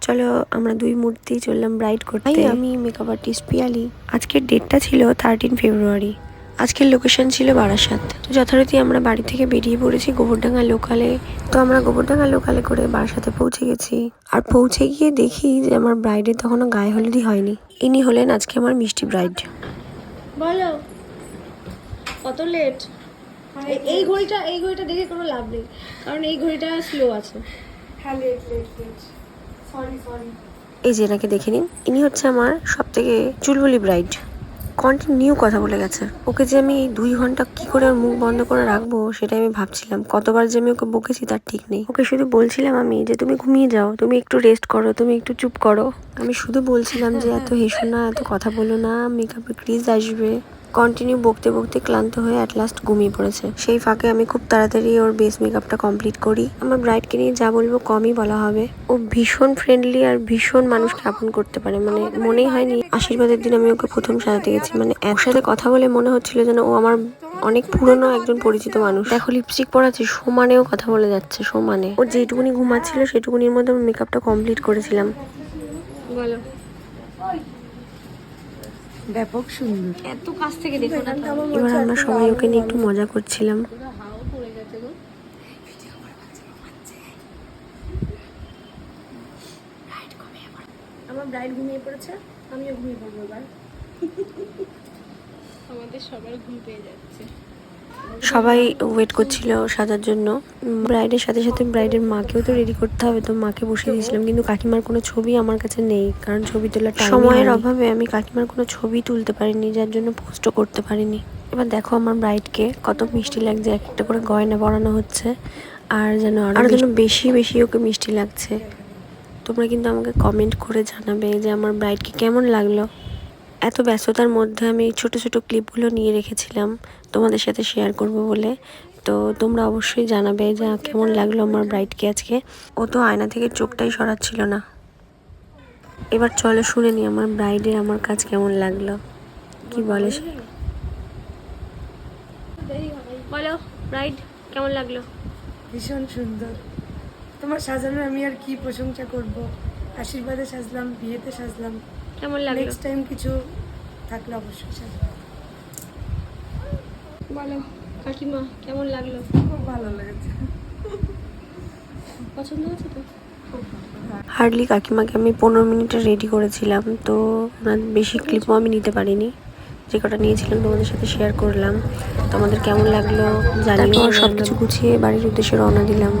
চলো আমরা দুই মূর্তি চললাম ব্রাইড করতে। আমি মেকআপ আর্টিস্ট পিয়ালি। আজকের ডেটটা ছিল 13 ফেব্রুয়ারি। আজকের লোকেশন ছিল বারাসাত। তো যথারীতি আমরা বাড়ি থেকে বেরিয়ে পড়েছি গোবরডাঙ্গা লোকালে। তো আমরা গোবরডাঙ্গা লোকালে করে বারাসাতে পৌঁছে গেছি। আর পৌঁছে গিয়ে দেখি যে আমার ব্রাইডের তখনও গায়ে হলুদই হয়নি। ইনি হলেন আজকে আমার মিষ্টি ব্রাইড। বলো কত লেট? এই ঘড়িটা দেখে কোনো লাভ নেই, কারণ এই ঘড়িটা স্লো আছে। হ্যাঁ, লেট সরি। এই যে এনাকে দেখে নিন, ইনি হচ্ছে আমার সব থেকে চুলবুলি ব্রাইড। কন্টিনিউ কথা বলে গেছে। ওকে যে আমি 2 ঘন্টা কি করে ওর মুখ বন্ধ করে রাখবো সেটাই আমি ভাবছিলাম। কতবার যে আমি ওকে বকেছি তার ঠিক নেই। ওকে শুধু বলছিলাম আমি যে তুমি ঘুমিয়ে যাও, তুমি একটু রেস্ট করো, তুমি একটু চুপ করো। আমি শুধু বলছিলাম যে এত হেসো না, এত কথা বলো না, মেকআপে ক্রিজ আসবে। কন্টিনিউ বকতে বকতে ক্লান্ত হয়ে অ্যাট লাস্ট ঘুমিয়ে পড়েছে। সেই ফাঁকে আমি খুব তাড়াতাড়ি ওর বেস মেকআপটা কমপ্লিট করি। আমার ব্রাইডকে নিয়ে যা বলবো কমই বলা হবে। ও ভীষণ ফ্রেন্ডলি আর ভীষণ মানুষকে আপন করতে পারে। মানে মনেই হয়নি আশীর্বাদের দিন আমি ওকে প্রথম সাজাতে গেছি। মানে ওর সাথে কথা বলে মনে হচ্ছিল যেন ও আমার অনেক পুরনো একজন পরিচিত মানুষ। দেখো লিপস্টিক পরাচ্ছি, সমানেও কথা বলে যাচ্ছে, সমানে। ওর যেটুকুনি ঘুমাচ্ছিল সেটুকুনির মধ্যে আমি মেকআপটা কমপ্লিট করেছিলাম। বলো, ব্যাপক সুন্দর। এত কাছ থেকে দেখো না। এবার আমরা সবাই ওকে নিয়ে একটু মজা করছিলাম। হাওয়া পড়ে গেছে গো। আমার ব্রাইড ঘুমিয়ে পড়েছে, আমিও ঘুমিয়ে পড়বো এবার। আমাদের সবার ঘুম পেয়ে যাচ্ছে। সবাই ওয়েট করছিল সাজার জন্য। ব্রাইডের সাথে সাথে ব্রাইডের মাকেও তো রেডি করতে হবে, তো মাকে বসিয়ে দিয়েছিলাম। কিন্তু কাকিমার কোনো ছবি আমার কাছে নেই, কারণ ছবি তোলার সময়ের অভাবে আমি কাকিমার কোনো ছবি তুলতে পারিনি, যার জন্য পোস্টও করতে পারিনি। এবার দেখো আমার ব্রাইডকে কত মিষ্টি লাগছে, এক একটা করে গয়না পরানো হচ্ছে। আর যেন আরো যেন বেশি বেশি ওকে মিষ্টি লাগছে। তোমরা কিন্তু আমাকে কমেন্ট করে জানাবে যে আমার ব্রাইডকে কেমন লাগলো। এত ব্যস্ততার মধ্যে আমি ছোট ছোট ক্লিপগুলো নিয়ে রেখেছিলাম তোমাদের সাথে শেয়ার করব বলে। তো তোমরা অবশ্যই জানাবে যে কেমন লাগলো আমার ব্রাইডকে আজকে। ও তো আয়না থেকে চোখটাই সরাচ্ছিল না। এবার চলো শুনে নি আমার ব্রাইডের আমার কাজ কেমন লাগলো, কি বলে সে। বলো ব্রাইড কেমন লাগলো? ভীষণ সুন্দর। তোমার সাজানোর আমি আর কি প্রশংসা করব। আশীর্বাদে সাজলাম, বিয়েতে সাজলাম, কেমন লাগলো? নেক্সট টাইম কিছু থাকলে অবশ্যই সাজলাম। বলো কাকিমা কেমন লাগলো? খুব ভালো লেগেছে। পছন্দ হয়েছে তো? হার্ডলি কাকিমাকে আমি 15 মিনিটে রেডি করেছিলাম, তো ওনার বেশি ক্লিপও আমি নিতে পারিনি। যে কটা নিয়েছিলাম তোমাদের সাথে শেয়ার করলাম। তোমাদের কেমন লাগলো জানিও। সব কিছু গুছিয়ে বাড়ির উদ্দেশ্যে রওনা দিলাম।